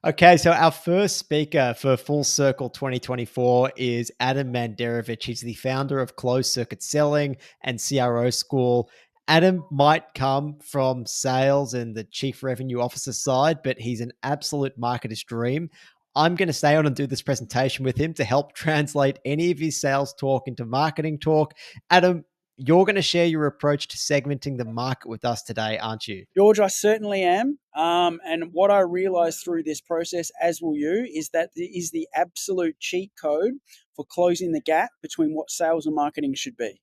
Okay, so our first speaker for Full Circle 2024 is Adem Manderovic. He's the founder of Closed Circuit Selling and CRO School. Adam might come from sales and the chief revenue officer side, but he's an absolute marketer's dream. I'm going to stay on and do this presentation with him to help translate any of his sales talk into marketing talk. Adam, you're going to share your approach to segmenting the market with us today, aren't you? George, I certainly am. And what I realized through this process, as will you, is that it is the absolute cheat code for closing the gap between what sales and marketing should be.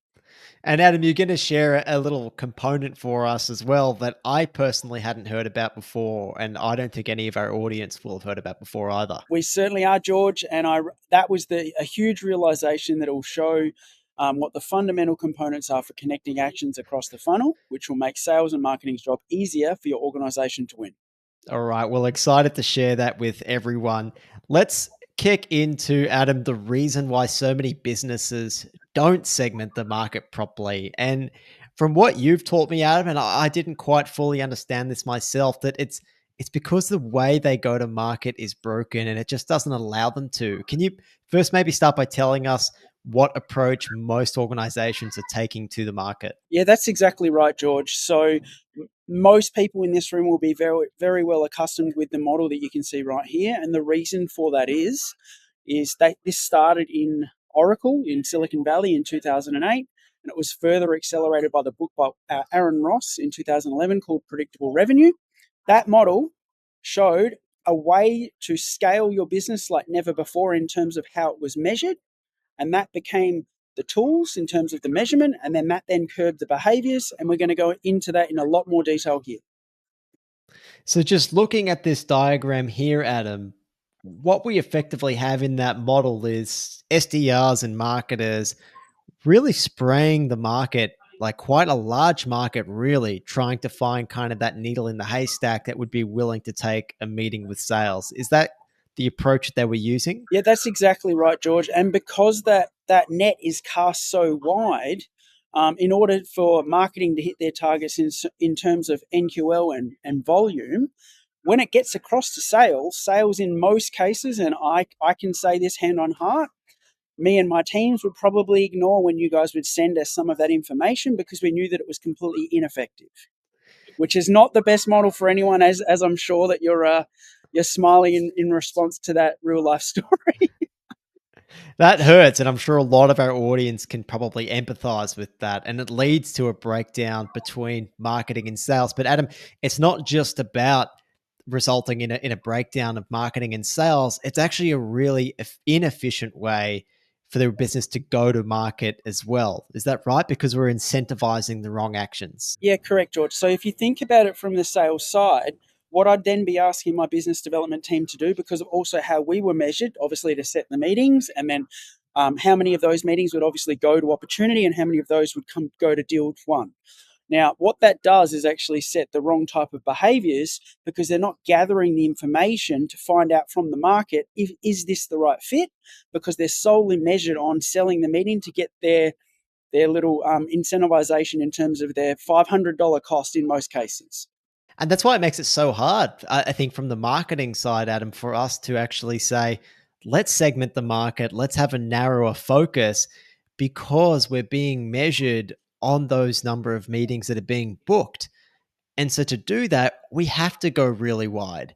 And Adam, you're going to share a little component for us as well that I personally hadn't heard about before, and I don't think any of our audience will have heard about before either. We certainly are, George, and that was a huge realization that will show what the fundamental components are for connecting actions across the funnel, which will make sales and marketing's job easier for your organization to win. All right. Well, excited to share that with everyone. Let's kick into, Adam, the reason why so many businesses don't segment the market properly. And from what you've taught me, Adam, and I didn't quite fully understand this myself, that it's because the way they go to market is broken and it just doesn't allow them to. Can you first maybe start by telling us what approach most organizations are taking to the market? Yeah, that's exactly right, George. So most people in this room will be very, very well accustomed with the model that you can see right here. And the reason for that is that this started in Oracle in Silicon Valley in 2008. And it was further accelerated by the book by Aaron Ross in 2011 called Predictable Revenue. That model showed a way to scale your business like never before in terms of how it was measured. And that became the tools in terms of the measurement, and then that then curbed the behaviors. And we're going to go into that in a lot more detail here. So just looking at this diagram here, Adam, what we effectively have in that model is SDRs and marketers really spraying the market, like quite a large market, really trying to find kind of that needle in the haystack that would be willing to take a meeting with sales. Is that the approach that we're using? Yeah, that's exactly right, George. And because that net is cast so wide, in order for marketing to hit their targets in terms of NQL and volume, when it gets across to sales in most cases, and I can say this hand on heart, me and my teams would probably ignore when you guys would send us some of that information because we knew that it was completely ineffective, which is not the best model for anyone, as I'm sure that you're smiling in response to that real life story. That hurts. And I'm sure a lot of our audience can probably empathize with that. And it leads to a breakdown between marketing and sales. But Adam, it's not just about resulting in a breakdown of marketing and sales. It's actually a really inefficient way for their business to go to market as well. Is that right? Because we're incentivizing the wrong actions. Yeah, correct, George. So if you think about it from the sales side, what I'd then be asking my business development team to do, because of also how we were measured, obviously to set the meetings, and then how many of those meetings would obviously go to opportunity and how many of those would go to deal one. Now, what that does is actually set the wrong type of behaviors because they're not gathering the information to find out from the market, is this the right fit? Because they're solely measured on selling the meeting to get their little incentivization in terms of their $500 cost in most cases. And that's why it makes it so hard, I think, from the marketing side, Adam, for us to actually say, let's segment the market, let's have a narrower focus because we're being measured on those number of meetings that are being booked. And so to do that, we have to go really wide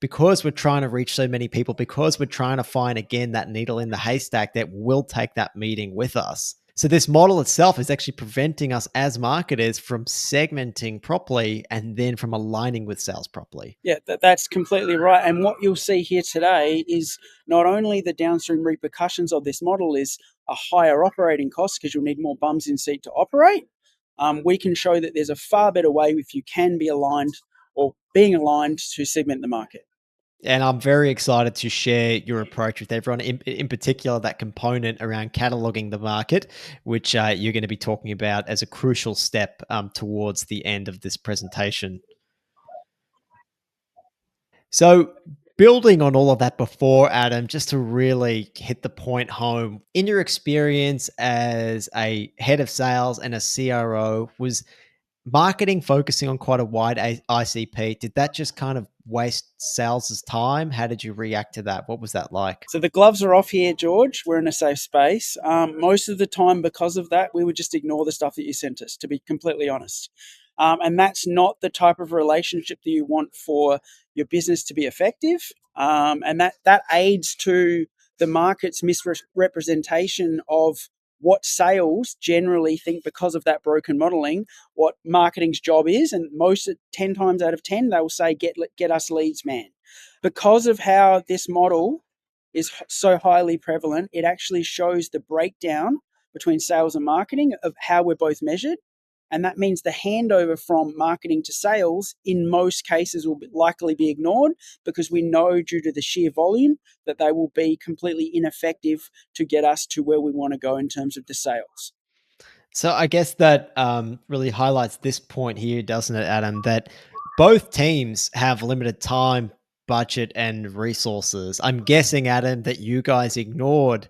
because we're trying to reach so many people, because we're trying to find, again, that needle in the haystack that will take that meeting with us. So this model itself is actually preventing us as marketers from segmenting properly and then from aligning with sales properly. Yeah, that's completely right. And what you'll see here today is not only the downstream repercussions of this model is a higher operating cost because you'll need more bums in seat to operate. We can show that there's a far better way if you can be aligned or being aligned to segment the market. And I'm very excited to share your approach with everyone, in particular, that component around cataloging the market, which you're going to be talking about as a crucial step towards the end of this presentation. So, building on all of that before, Adam, just to really hit the point home, in your experience as a head of sales and a CRO, was marketing focusing on quite a wide ICP? Did that just kind of waste sales' time? How did you react to that? What was that like? So the gloves are off here, George. We're in a safe space. Most of the time, because of that, we would just ignore the stuff that you sent us, to be completely honest. And that's not the type of relationship that you want for your business to be effective. And that aids to the market's misrepresentation of what sales generally think because of that broken modeling, what marketing's job is. And most 10 times out of 10, they will say, get us leads, man. Because of how this model is so highly prevalent, it actually shows the breakdown between sales and marketing of how we're both measured. And that means the handover from marketing to sales in most cases will likely be ignored, because we know due to the sheer volume that they will be completely ineffective to get us to where we want to go in terms of the sales. So I guess that really highlights this point here, doesn't it, Adam? That both teams have limited time, budget, and resources. I'm guessing, Adam, that you guys ignored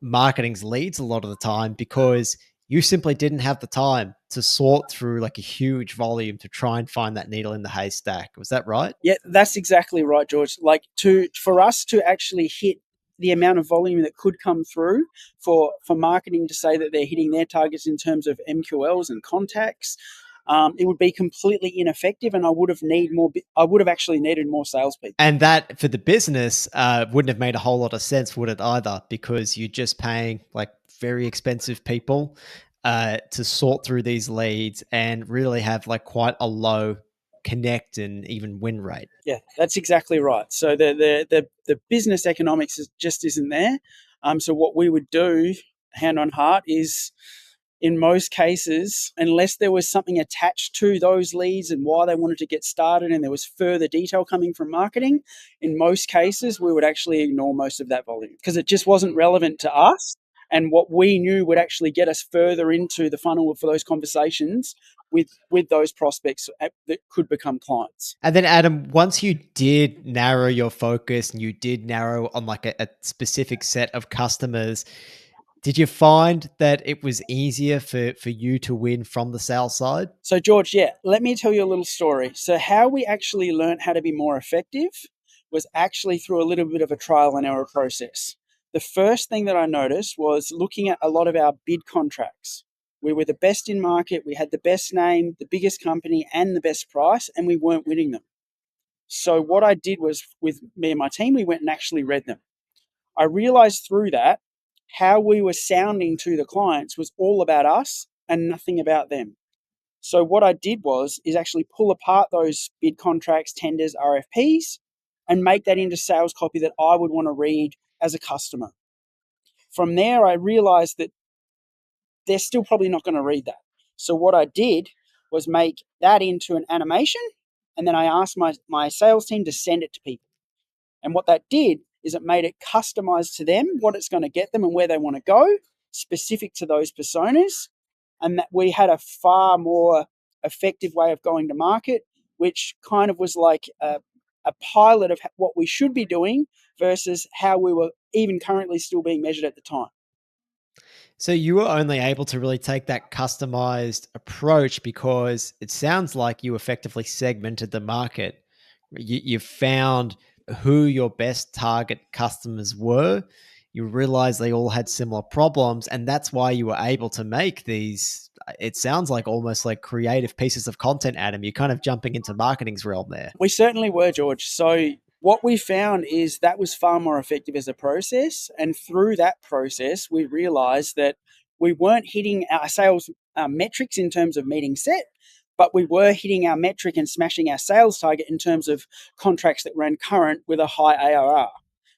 marketing's leads a lot of the time because you simply didn't have the time to sort through like a huge volume to try and find that needle in the haystack. Was that right? Yeah, that's exactly right, George. Like, for us to actually hit the amount of volume that could come through for marketing to say that they're hitting their targets in terms of MQLs and contacts, it would be completely ineffective, and I would have actually needed more salespeople. And that for the business wouldn't have made a whole lot of sense, would it either? Because you're just paying like very expensive people to sort through these leads and really have like quite a low connect and even win rate. Yeah, that's exactly right. So the business economics just isn't there. So what we would do, hand on heart, is in most cases, unless there was something attached to those leads and why they wanted to get started and there was further detail coming from marketing, in most cases, we would actually ignore most of that volume because it just wasn't relevant to us. And what we knew would actually get us further into the funnel for those conversations with those prospects that could become clients. And then, Adam, once you did narrow your focus and you did narrow on like a specific set of customers, did you find that it was easier for you to win from the sales side? So, George, yeah, let me tell you a little story. So, how we actually learned how to be more effective was actually through a little bit of a trial and error process. The first thing that I noticed was looking at a lot of our bid contracts. We were the best in market, we had the best name, the biggest company, and the best price, and we weren't winning them. So, what I did was, with me and my team, we went and actually read them. I realized through that how we were sounding to the clients was all about us and nothing about them. So what I did is actually pull apart those bid contracts, tenders, RFPs, and make that into sales copy that I would want to read as a customer. From there, I realized that they're still probably not going to read that. So what I did was make that into an animation, and then I asked my sales team to send it to people. And what that did is it made it customized to them, what it's going to get them and where they want to go, specific to those personas. And that we had a far more effective way of going to market, which kind of was like a pilot of what we should be doing versus how we were even currently still being measured at the time. So you were only able to really take that customized approach because it sounds like you effectively segmented the market. You found who your best target customers were. You realized they all had similar problems, and that's why you were able to make these. It sounds like almost like creative pieces of content, Adam. You're kind of jumping into marketing's realm there. We certainly were, George. So what we found is that was far more effective as a process. And through that process, we realized that we weren't hitting our sales metrics in terms of meeting set, but we were hitting our metric and smashing our sales target in terms of contracts that ran current with a high ARR.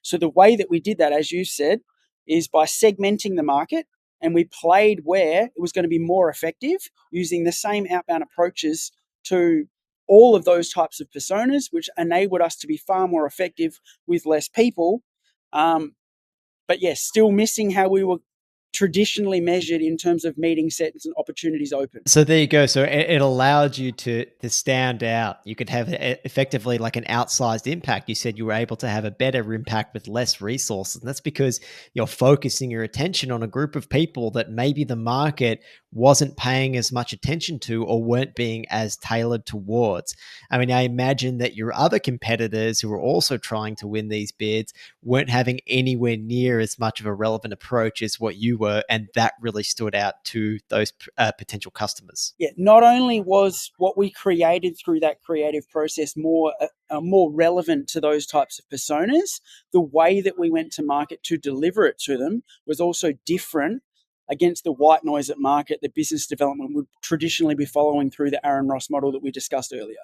So the way that we did that, as you said, is by segmenting the market, and we played where it was going to be more effective using the same outbound approaches to all of those types of personas, which enabled us to be far more effective with less people. But yes, still missing how we were traditionally measured in terms of meeting sets and opportunities open. So there you go. So it allowed you to stand out. You could have effectively like an outsized impact. You said you were able to have a better impact with less resources. And that's because you're focusing your attention on a group of people that maybe the market wasn't paying as much attention to or weren't being as tailored towards. I mean, I imagine that your other competitors who were also trying to win these bids weren't having anywhere near as much of a relevant approach as what you were. And that really stood out to those potential customers. Yeah, not only was what we created through that creative process more relevant to those types of personas, the way that we went to market to deliver it to them was also different against the white noise at market that business development would traditionally be following through the Aaron Ross model that we discussed earlier.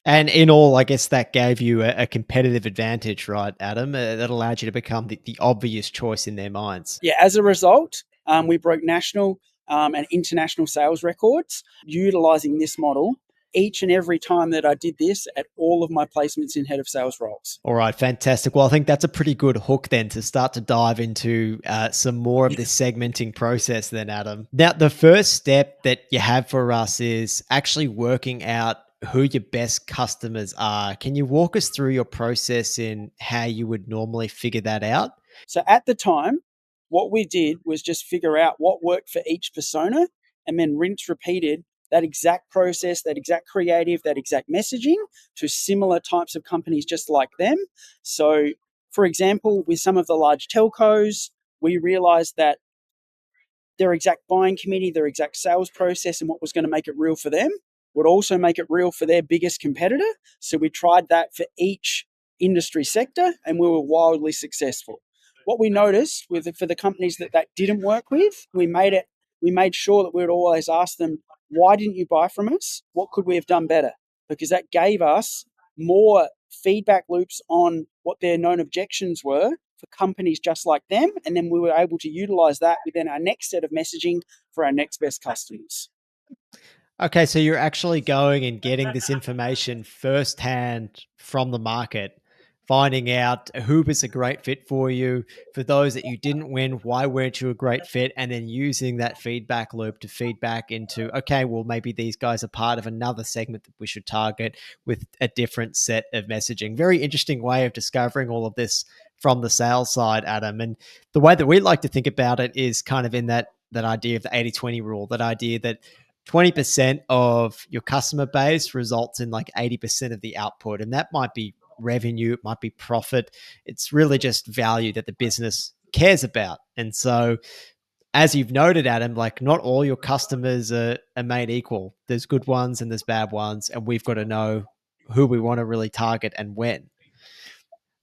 And in all, I guess that gave you a competitive advantage, right, Adam? That allowed you to become the obvious choice in their minds. Yeah, as a result, we broke national and international sales records utilizing this model each and every time that I did this at all of my placements in head of sales roles. All right, fantastic. Well, I think that's a pretty good hook then to start to dive into some more of the segmenting process then, Adam. Now, the first step that you have for us is actually working out who your best customers are. Can you walk us through your process in how you would normally figure that out? So at the time, what we did was just figure out what worked for each persona and then rinse repeated that exact process, that exact creative, that exact messaging to similar types of companies just like them. So, for example, with some of the large telcos, we realized that their exact buying committee, their exact sales process, and what was going to make it real for them would also make it real for their biggest competitor. So we tried that for each industry sector and we were wildly successful. What we noticed for the companies that didn't work with, we made sure that we would always ask them, why didn't you buy from us? What could we have done better? Because that gave us more feedback loops on what their known objections were for companies just like them. And then we were able to utilize that within our next set of messaging for our next best customers. Okay, so you're actually going and getting this information firsthand from the market, finding out who was a great fit for you. For those that you didn't win, why weren't you a great fit? And then using that feedback loop to feedback into, okay, well, maybe these guys are part of another segment that we should target with a different set of messaging. Very interesting way of discovering all of this from the sales side, Adam. And the way that we like to think about it is kind of in that idea of the 80-20 rule, that idea that 20% of your customer base results in like 80% of the output. And that might be revenue, it might be profit. It's really just value that the business cares about. And so, as you've noted, Adam, like not all your customers are made equal. There's good ones and there's bad ones. And we've got to know who we want to really target and when.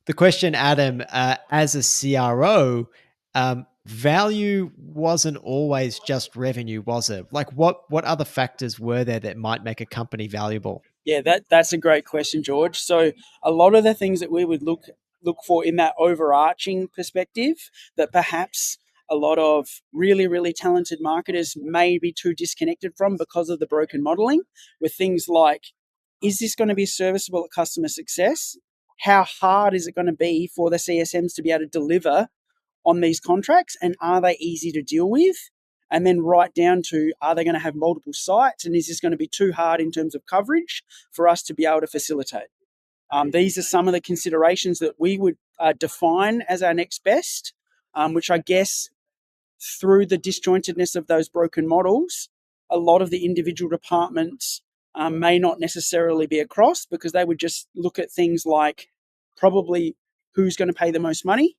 The question, Adam, as a CRO, value wasn't always just revenue, was it? Like, what other factors were there that might make a company valuable? Yeah, that's a great question, George. So a lot of the things that we would look for in that overarching perspective that perhaps a lot of really talented marketers may be too disconnected from because of the broken modeling were things like, is this going to be serviceable at customer success? How hard is it going to be for the CSMs to be able to deliver on these contracts, and are they easy to deal with? And then right down to, are they going to have multiple sites, and is this going to be too hard in terms of coverage for us to be able to facilitate? These are some of the considerations that we would define as our next best, which I guess through the disjointedness of those broken models, a lot of the individual departments may not necessarily be across, because they would just look at things like probably who's going to pay the most money,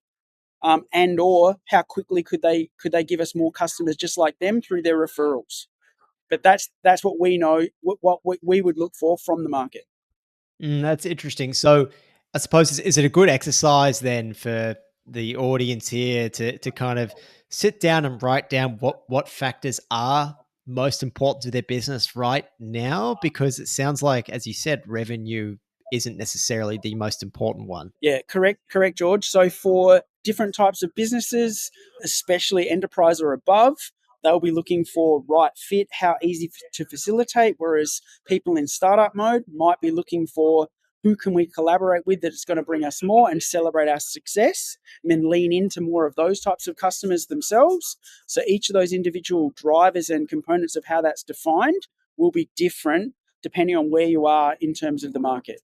and or how quickly could they give us more customers just like them through their referrals. But that's what we know, what we would look for from the market. That's interesting. So, I suppose is it a good exercise then for the audience here to kind of sit down and write down what factors are most important to their business right now? Because it sounds like, as you said, revenue isn't necessarily the most important one. Yeah, correct, George. So for different types of businesses, especially enterprise or above, they'll be looking for right fit, how easy to facilitate, whereas people in startup mode might be looking for who can we collaborate with that's going to bring us more and celebrate our success, and then lean into more of those types of customers themselves. So each of those individual drivers and components of how that's defined will be different depending on where you are in terms of the market.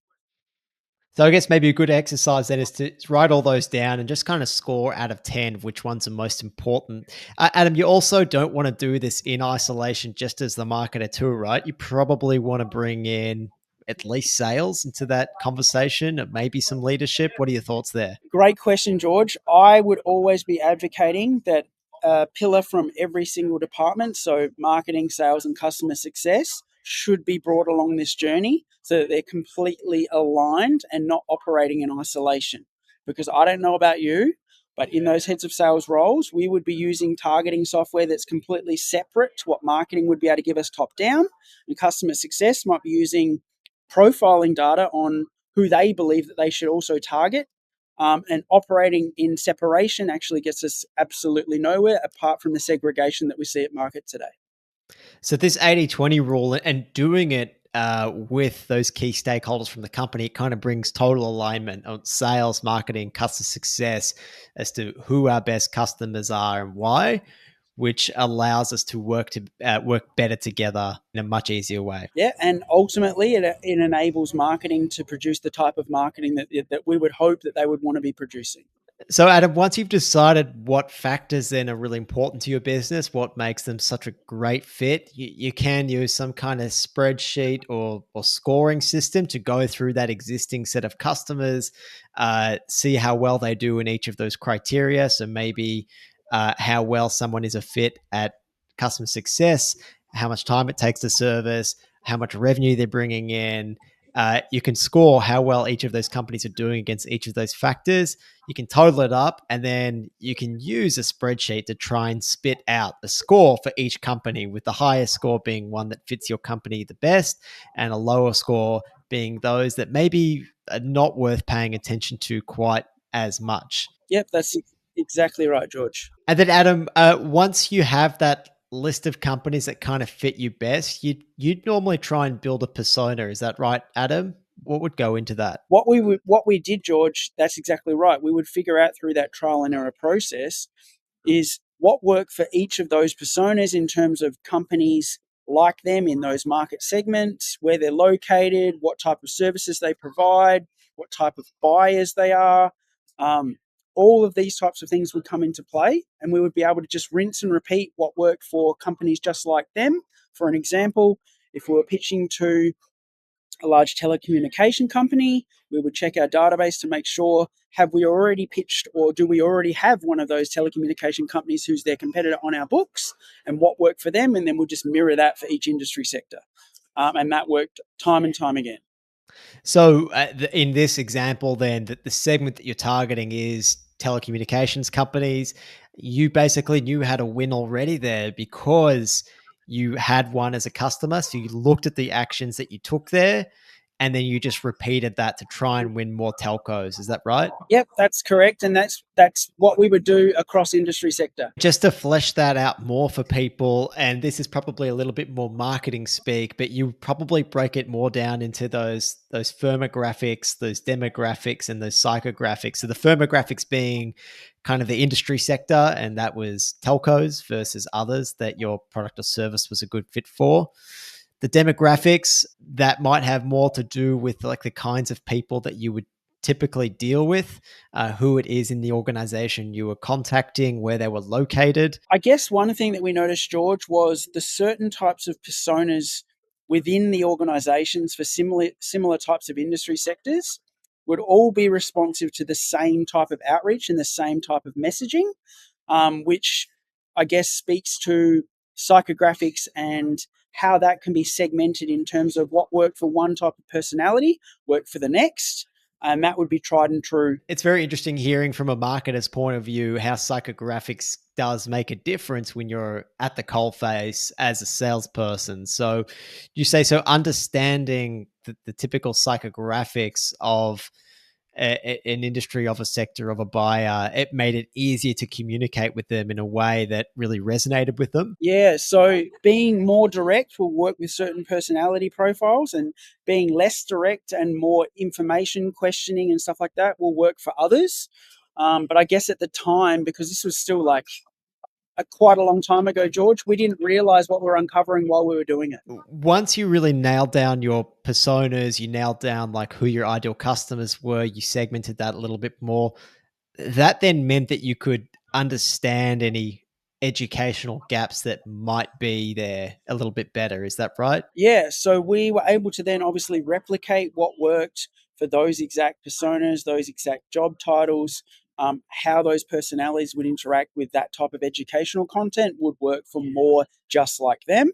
So I guess maybe a good exercise then is to write all those down and just kind of score out of 10 of which ones are most important. Adam, you also don't want to do this in isolation just as the marketer too, right? You probably want to bring in at least sales into that conversation, maybe some leadership. What are your thoughts there? Great question, George. I would always be advocating that a pillar from every single department, so marketing, sales, and customer success, should be brought along this journey so that they're completely aligned and not operating in isolation. Because I don't know about you, but in those heads of sales roles, we would be using targeting software that's completely separate to what marketing would be able to give us top down. And customer success might be using profiling data on who they believe that they should also target. And operating in separation actually gets us absolutely nowhere apart from the segregation that we see at market today. So this 80-20 rule and doing it with those key stakeholders from the company, it kind of brings total alignment on sales, marketing, customer success as to who our best customers are and why, which allows us to work better together in a much easier way. Yeah, and ultimately it enables marketing to produce the type of marketing that we would hope that they would want to be producing. So, Adam, once you've decided what factors then are really important to your business, what makes them such a great fit, you can use some kind of spreadsheet or scoring system to go through that existing set of customers, see how well they do in each of those criteria. So, maybe how well someone is a fit at customer success, how much time it takes to service, how much revenue they're bringing in. You can score how well each of those companies are doing against each of those factors. You can total it up, and then you can use a spreadsheet to try and spit out a score for each company, with the highest score being one that fits your company the best, and a lower score being those that maybe are not worth paying attention to quite as much. Yep, that's exactly right, George. And then, Adam, once you have that list of companies that kind of fit you best, you'd normally try and build a persona. Is that right, Adam? What would go into that? What we did, George, that's exactly right. We would figure out through that trial and error process is what worked for each of those personas in terms of companies like them in those market segments, where they're located, what type of services they provide, what type of buyers they are. All of these types of things would come into play, and we would be able to just rinse and repeat what worked for companies just like them. For an example, if we were pitching to a large telecommunication company, we would check our database to make sure, have we already pitched or do we already have one of those telecommunication companies who's their competitor on our books, and what worked for them, and then we'll just mirror that for each industry sector. And that worked time and time again. So, in this example, then, that the segment that you're targeting is telecommunications companies, you basically knew how to win already there because you had one as a customer. So, you looked at the actions that you took there, and then you just repeated that to try and win more telcos. Is that right? Yep, that's correct, and that's what we would do across industry sector. Just to flesh that out more for people, and this is probably a little bit more marketing speak, but you probably break it more down into those firmographics, those demographics, and those psychographics. So the firmographics being kind of the industry sector, and that was telcos versus others that your product or service was a good fit for. The demographics that might have more to do with like the kinds of people that you would typically deal with, who it is in the organization you were contacting, where they were located. I guess one thing that we noticed, George, was the certain types of personas within the organizations for similar types of industry sectors would all be responsive to the same type of outreach and the same type of messaging, which I guess speaks to psychographics and how that can be segmented in terms of what worked for one type of personality, worked for the next, and that would be tried and true. It's very interesting hearing from a marketer's point of view how psychographics does make a difference when you're at the coalface as a salesperson. So you say, so understanding the typical psychographics of an industry of a sector of a buyer, it made it easier to communicate with them in a way that really resonated with them. Yeah, so being more direct will work with certain personality profiles, and being less direct and more information questioning and stuff like that will work for others. But I guess at the time, because this was still like quite a long time ago, George, we didn't realize what we were uncovering while we were doing it. Once you really nailed down your personas, you nailed down like who your ideal customers were, you segmented that a little bit more. That then meant that you could understand any educational gaps that might be there a little bit better. Is that right? Yeah, so we were able to then obviously replicate what worked for those exact personas, those exact job titles, how those personalities would interact with that type of educational content would work for more just like them.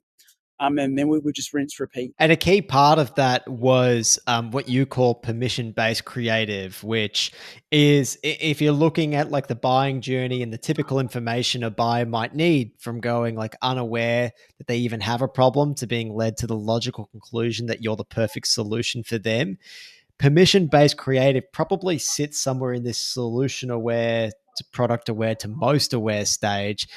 And then we would just rinse, repeat. And a key part of that was what you call permission based creative, which is if you're looking at like the buying journey and the typical information a buyer might need from going like unaware that they even have a problem to being led to the logical conclusion that you're the perfect solution for them. Permission based creative probably sits somewhere in this solution aware to product aware to most aware stage.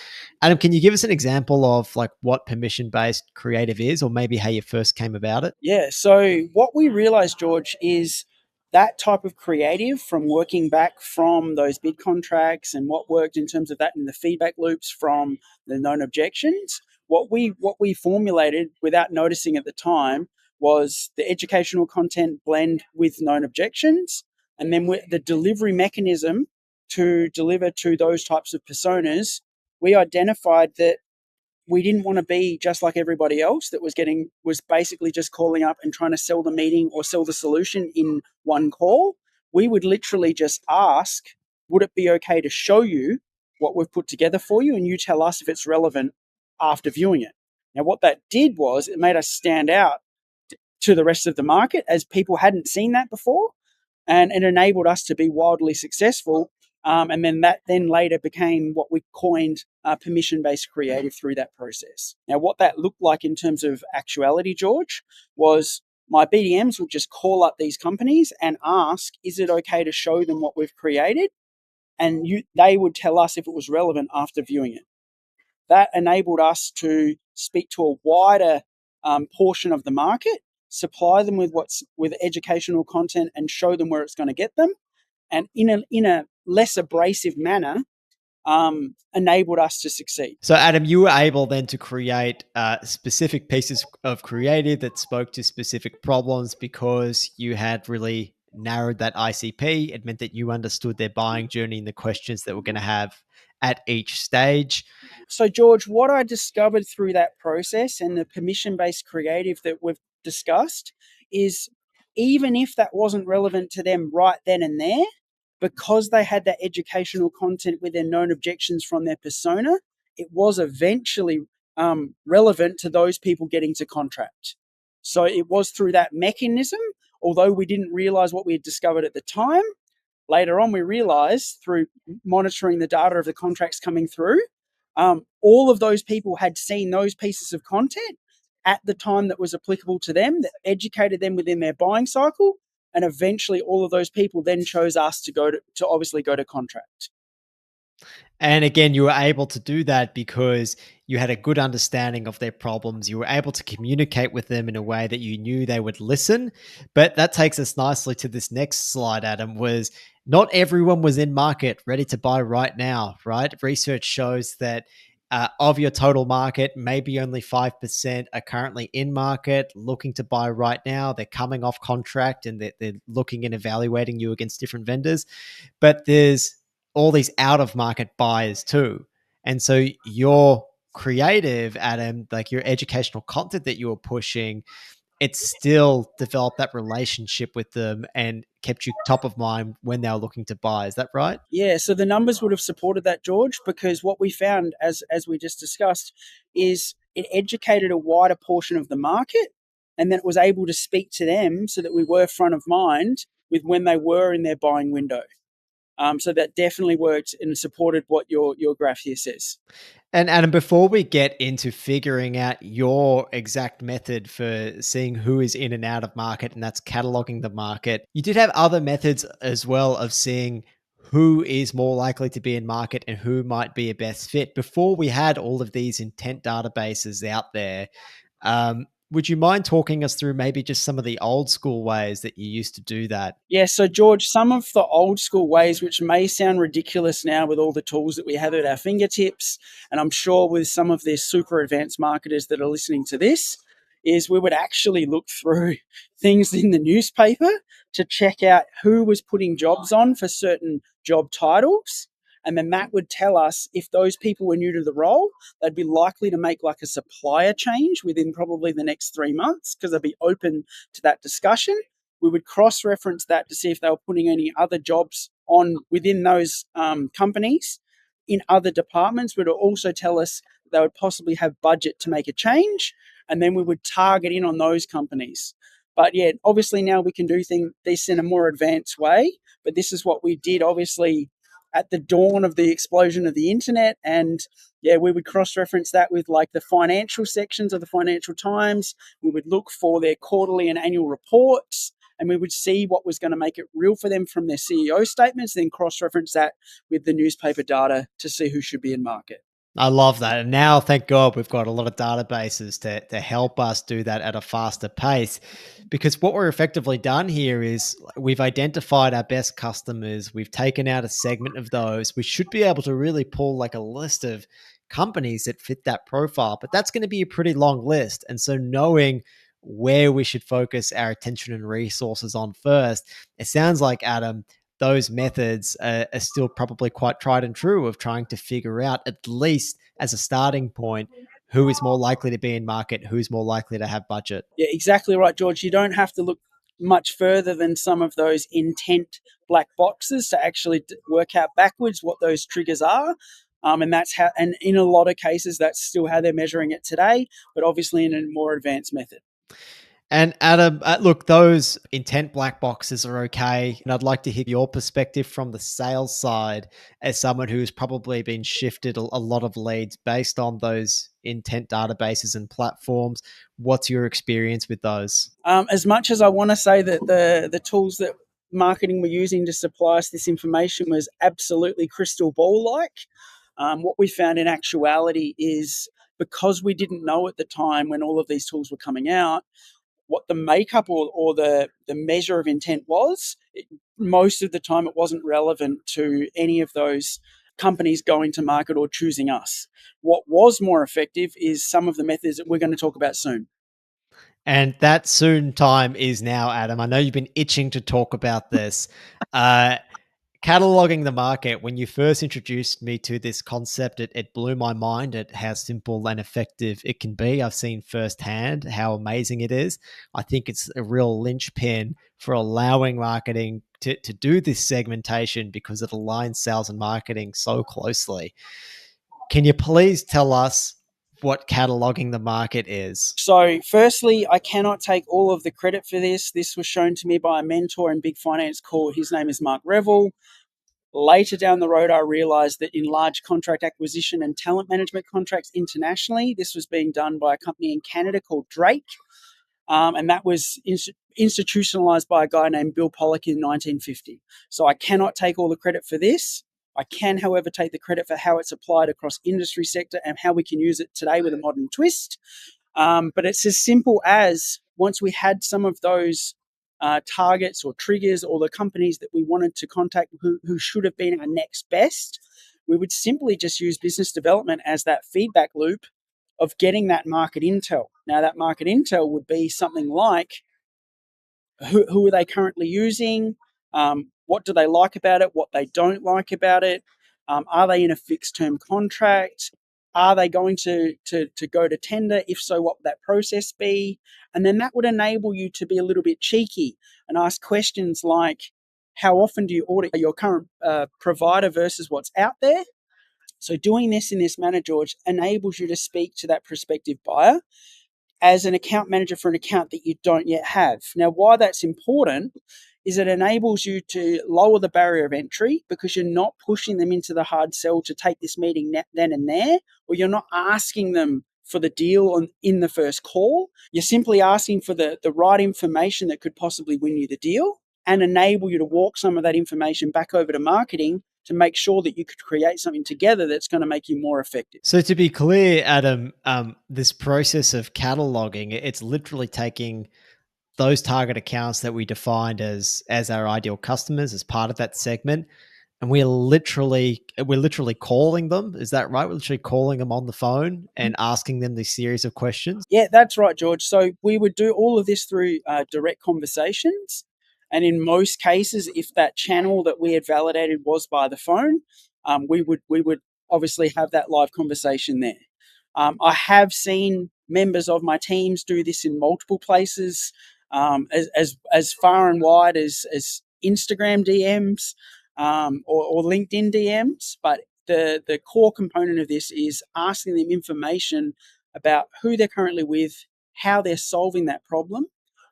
Adam, can you give us an example of like what permission based creative is, or maybe how you first came about it? Yeah. So what we realized, George, is that type of creative from working back from those bid contracts and what worked in terms of that in the feedback loops from the known objections. What we formulated without noticing at the time was the educational content blend with known objections, and then with the delivery mechanism to deliver to those types of personas. We identified that we didn't want to be just like everybody else that was basically just calling up and trying to sell the meeting or sell the solution in one call. We would literally just ask, would it be okay to show you what we've put together for you, and you tell us if it's relevant after viewing it? Now what that did was it made us stand out to the rest of the market, as people hadn't seen that before, and it enabled us to be wildly successful. And then that then later became what we coined permission-based creative through that process. Now, what that looked like in terms of actuality, George, was my BDMs would just call up these companies and ask, is it okay to show them what we've created? And they would tell us if it was relevant after viewing it. That enabled us to speak to a wider portion of the market, supply them with educational content, and show them where it's going to get them, and in a less abrasive manner, enabled us to succeed. So, Adam, you were able then to create specific pieces of creative that spoke to specific problems because you had really narrowed that ICP. It meant that you understood their buying journey and the questions that we're going to have at each stage. So, George, what I discovered through that process and the permission based creative that we've discussed is, even if that wasn't relevant to them right then and there, because they had that educational content with their known objections from their persona, it was eventually relevant to those people getting to contract. So it was through that mechanism, although we didn't realize what we had discovered at the time. Later on, we realized through monitoring the data of the contracts coming through, all of those people had seen those pieces of content at the time that was applicable to them, that educated them within their buying cycle, and eventually all of those people then chose us to obviously go to contract. And again, you were able to do that because you had a good understanding of their problems. You were able to communicate with them in a way that you knew they would listen. But that takes us nicely to this next slide, Adam, was not everyone was in market ready to buy right now, right? Research shows that of your total market, maybe only 5% are currently in market looking to buy right now. They're coming off contract and they're looking and evaluating you against different vendors. But there's all these out of market buyers too. And so your creative, Adam, like your educational content that you were pushing, it still developed that relationship with them and kept you top of mind when they were looking to buy. Is that right? Yeah, so the numbers would have supported that, George, because what we found, as we just discussed, is it educated a wider portion of the market, and then it was able to speak to them so that we were front of mind with when they were in their buying window. So that definitely worked and supported what your graph here says. And Adam, before we get into figuring out your exact method for seeing who is in and out of market, and that's cataloging the market, you did have other methods as well of seeing who is more likely to be in market and who might be a best fit. Before we had all of these intent databases out there, would you mind talking us through maybe just some of the old school ways that you used to do that? Yeah, so George, some of the old school ways, which may sound ridiculous now with all the tools that we have at our fingertips, and I'm sure with some of the super advanced marketers that are listening to this, is we would actually look through things in the newspaper to check out who was putting jobs on for certain job titles. And then that would tell us if those people were new to the role, they'd be likely to make like a supplier change within probably the next 3 months because they'd be open to that discussion. We would cross-reference that to see if they were putting any other jobs on within those companies in other departments. Would also tell us they would possibly have budget to make a change, and then we would target in on those companies. But yeah, obviously now we can do this in a more advanced way. But this is what we did, obviously, at the dawn of the explosion of the internet. And yeah, we would cross-reference that with like the financial sections of the Financial Times. We would look for their quarterly and annual reports, and we would see what was going to make it real for them from their CEO statements, then cross-reference that with the newspaper data to see who should be in market. I love that. And now, thank God, we've got a lot of databases to help us do that at a faster pace. Because what we're effectively done here is we've identified our best customers, we've taken out a segment of those. We should be able to really pull like a list of companies that fit that profile, but that's going to be a pretty long list. And so, knowing where we should focus our attention and resources on first, it sounds like, Adam, those methods are still probably quite tried and true of trying to figure out, at least as a starting point, who is more likely to be in market, who's more likely to have budget. Yeah, exactly right, George. You don't have to look much further than some of those intent black boxes to actually work out backwards what those triggers are. And that's how, and in a lot of cases, that's still how they're measuring it today, but obviously in a more advanced method. And Adam, look, those intent black boxes are okay. And I'd like to hear your perspective from the sales side as someone who's probably been shifted a lot of leads based on those intent databases and platforms. What's your experience with those? As much as I want to say that the tools that marketing were using to supply us this information was absolutely crystal ball like, what we found in actuality is because we didn't know at the time when all of these tools were coming out what the makeup or the measure of intent was, most of the time it wasn't relevant to any of those companies going to market or choosing us. What was more effective is some of the methods that we're going to talk about soon. And that soon time is now, Adam. I know you've been itching to talk about this. Uh, Cataloging the market, when you first introduced me to this concept, it blew my mind at how simple and effective it can be. I've seen firsthand how amazing it is. I think it's a real linchpin for allowing marketing to do this segmentation because it aligns sales and marketing so closely. Can you please tell us what cataloging the market is? So, firstly, I cannot take all of the credit for this. This was shown to me by a mentor in big finance called, his name is Mark Revel. Later down the road, I realized that in large contract acquisition and talent management contracts internationally, this was being done by a company in Canada called Drake. And that was institutionalized by a guy named Bill Pollock in 1950. So I cannot take all the credit for this. I can, however, take the credit for how it's applied across industry sector and how we can use it today with a modern twist. But it's as simple as once we had some of those targets or triggers or the companies that we wanted to contact who should have been our next best, we would simply just use business development as that feedback loop of getting that market intel. Now, that market intel would be something like who are they currently using? What do they like about it? What they don't like about it? Are they in a fixed term contract? Are they going to go to tender? If so, what would that process be? And then that would enable you to be a little bit cheeky and ask questions like, how often do you audit your current provider versus what's out there? So doing this in this manner, George, enables you to speak to that prospective buyer as an account manager for an account that you don't yet have. Now, why that's important is it enables you to lower the barrier of entry because you're not pushing them into the hard sell to take this meeting then and there, or you're not asking them for the deal in the first call. You're simply asking for the right information that could possibly win you the deal and enable you to walk some of that information back over to marketing to make sure that you could create something together that's going to make you more effective. So to be clear, Adam, this process of cataloging, it's literally taking those target accounts that we defined as our ideal customers as part of that segment, and we're literally calling them. Is that right? We're literally calling them on the phone and asking them this series of questions. Yeah, that's right, George. So we would do all of this through direct conversations. And in most cases, if that channel that we had validated was by the phone, we would obviously have that live conversation there. I have seen members of my teams do this in multiple places, as far and wide as Instagram DMs or LinkedIn DMs. But the core component of this is asking them information about who they're currently with, how they're solving that problem,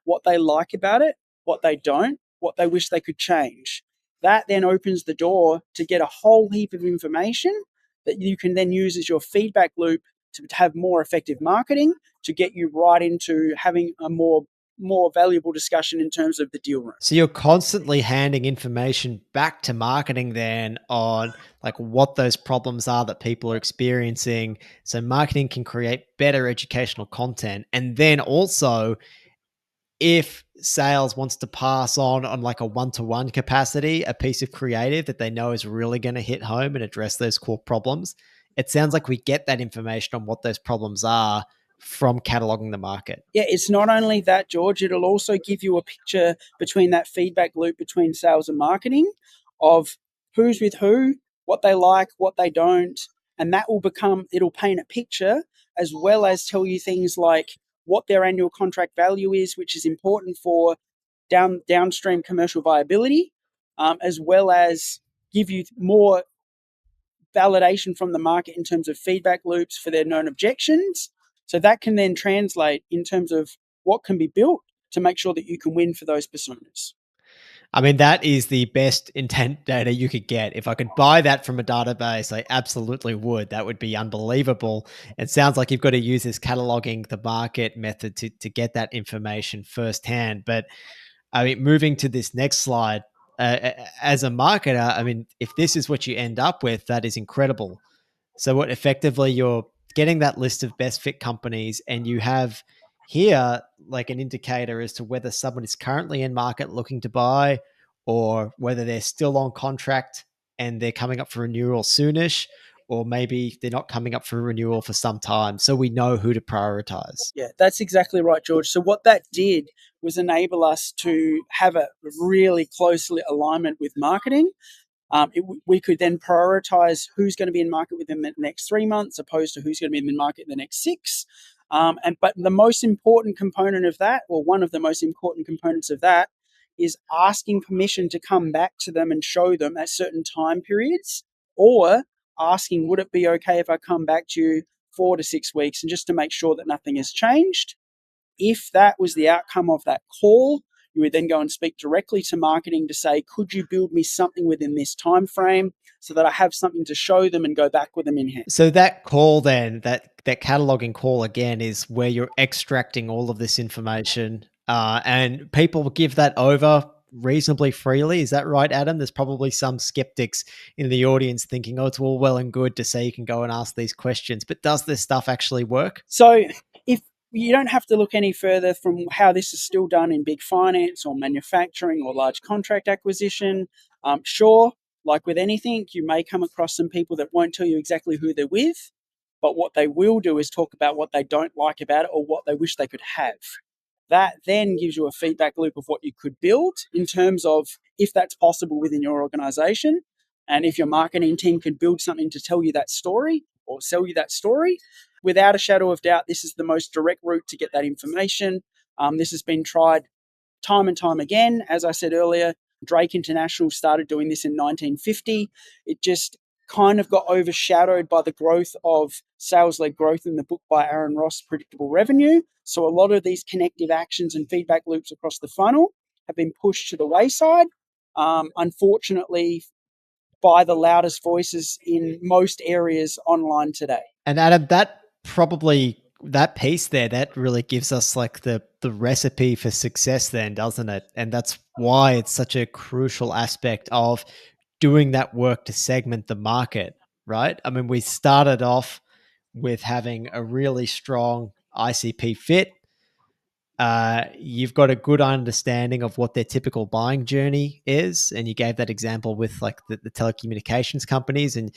what they like about it, what they don't, what they wish they could change. That then opens the door to get a whole heap of information that you can then use as your feedback loop to have more effective marketing, to get you right into having a more valuable discussion in terms of the deal room. So you're constantly handing information back to marketing then on like what those problems are that people are experiencing. So marketing can create better educational content. And then also, if sales wants to pass on like a one-to-one capacity, a piece of creative that they know is really going to hit home and address those core problems, it sounds like we get that information on what those problems are from cataloging the market. Yeah, it's not only that, George, it'll also give you a picture between that feedback loop between sales and marketing of who's with who, what they like, what they don't. And that it'll paint a picture as well as tell you things like what their annual contract value is, which is important for downstream commercial viability, as well as give you more validation from the market in terms of feedback loops for their known objections. So that can then translate in terms of what can be built to make sure that you can win for those personas. I mean, that is the best intent data you could get. If I could buy that from a database, I absolutely would. That would be unbelievable. It sounds like you've got to use this cataloging the market method to get that information firsthand. But I mean, moving to this next slide, as a marketer, I mean, if this is what you end up with, that is incredible. So what effectively you're getting that list of best fit companies, and you have here like an indicator as to whether someone is currently in market looking to buy, or whether they're still on contract and they're coming up for renewal soonish, or maybe they're not coming up for renewal for some time. So we know who to prioritize. Yeah, that's exactly right, George. So what that did was enable us to have a really closely alignment with marketing. We could then prioritize who's going to be in market within the next 3 months, opposed to who's going to be in the market in the next 6. But the most important component of that, or one of the most important components of that, is asking permission to come back to them and show them at certain time periods, or asking, would it be okay if I come back to you 4 to 6 weeks, and just to make sure that nothing has changed. If that was the outcome of that call, you would then go and speak directly to marketing to say, could you build me something within this time frame so that I have something to show them and go back with them in hand. So that call then, that cataloging call again, is where you're extracting all of this information, and people give that over reasonably freely. Is that right, Adam? There's probably some skeptics in the audience thinking, oh, it's all well and good to say you can go and ask these questions, but does this stuff actually work? So if you don't have to look any further from how this is still done in big finance or manufacturing or large contract acquisition. Sure, like with anything, you may come across some people that won't tell you exactly who they're with, but what they will do is talk about what they don't like about it or what they wish they could have. That then gives you a feedback loop of what you could build in terms of if that's possible within your organization. And if your marketing team can build something to tell you that story or sell you that story, without a shadow of doubt, this is the most direct route to get that information. This has been tried time and time again. As I said earlier, Drake International started doing this in 1950. It just kind of got overshadowed by the growth of sales-led growth in the book by Aaron Ross, Predictable Revenue. So a lot of these connective actions and feedback loops across the funnel have been pushed to the wayside, unfortunately, by the loudest voices in most areas online today. And Adam, that piece there, that really gives us like the recipe for success then, doesn't it? And that's why it's such a crucial aspect of doing that work to segment the market, right? I mean, we started off with having a really strong ICP fit. You've got a good understanding of what their typical buying journey is. And you gave that example with like the telecommunications companies. And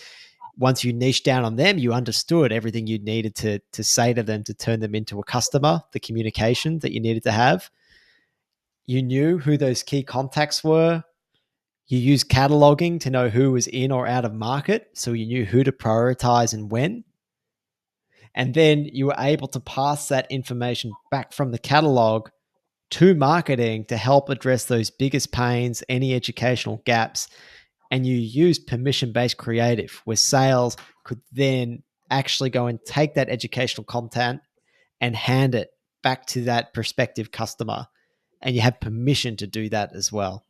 once you niche down on them, you understood everything you needed to say to them to turn them into a customer, the communication that you needed to have. You knew who those key contacts were. You used cataloging to know who was in or out of market. So you knew who to prioritize and when. And then you were able to pass that information back from the catalog to marketing to help address those biggest pains, any educational gaps. And you use permission-based creative where sales could then actually go and take that educational content and hand it back to that prospective customer. And you have permission to do that as well.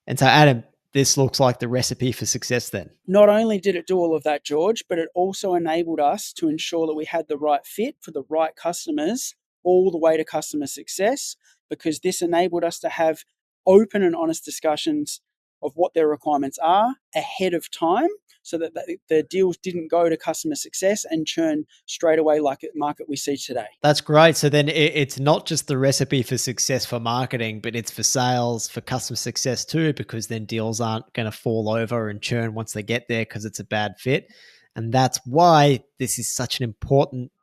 And so, Adam, this looks like the recipe for success then. Not only did it do all of that, George, but it also enabled us to ensure that we had the right fit for the right customers all the way to customer success, because this enabled us to have open and honest discussions of what their requirements are ahead of time, so that the deals didn't go to customer success and churn straight away like the market we see today. That's great. So then it's not just the recipe for success for marketing, but it's for sales, for customer success too, because then deals aren't going to fall over and churn once they get there because it's a bad fit. And that's why this is such an important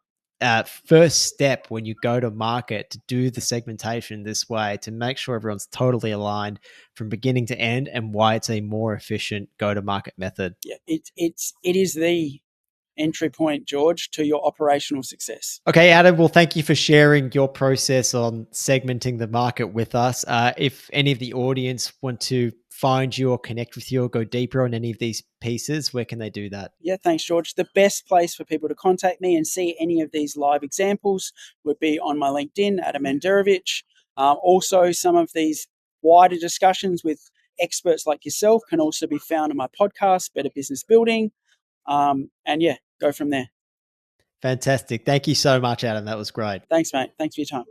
first step when you go to market, to do the segmentation this way, to make sure everyone's totally aligned from beginning to end, and why it's a more efficient go-to-market method. Yeah, it is the entry point, George, to your operational success. Okay, Adam, well, thank you for sharing your process on segmenting the market with us. If any of the audience want to find you or connect with you or go deeper on any of these pieces, where can they do that? Yeah, thanks, George. The best place for people to contact me and see any of these live examples would be on my LinkedIn, Adem Manderovic. Also, some of these wider discussions with experts like yourself can also be found on my podcast, Better Business Building. And yeah, go from there. Fantastic. Thank you so much, Adam. That was great. Thanks, mate. Thanks for your time.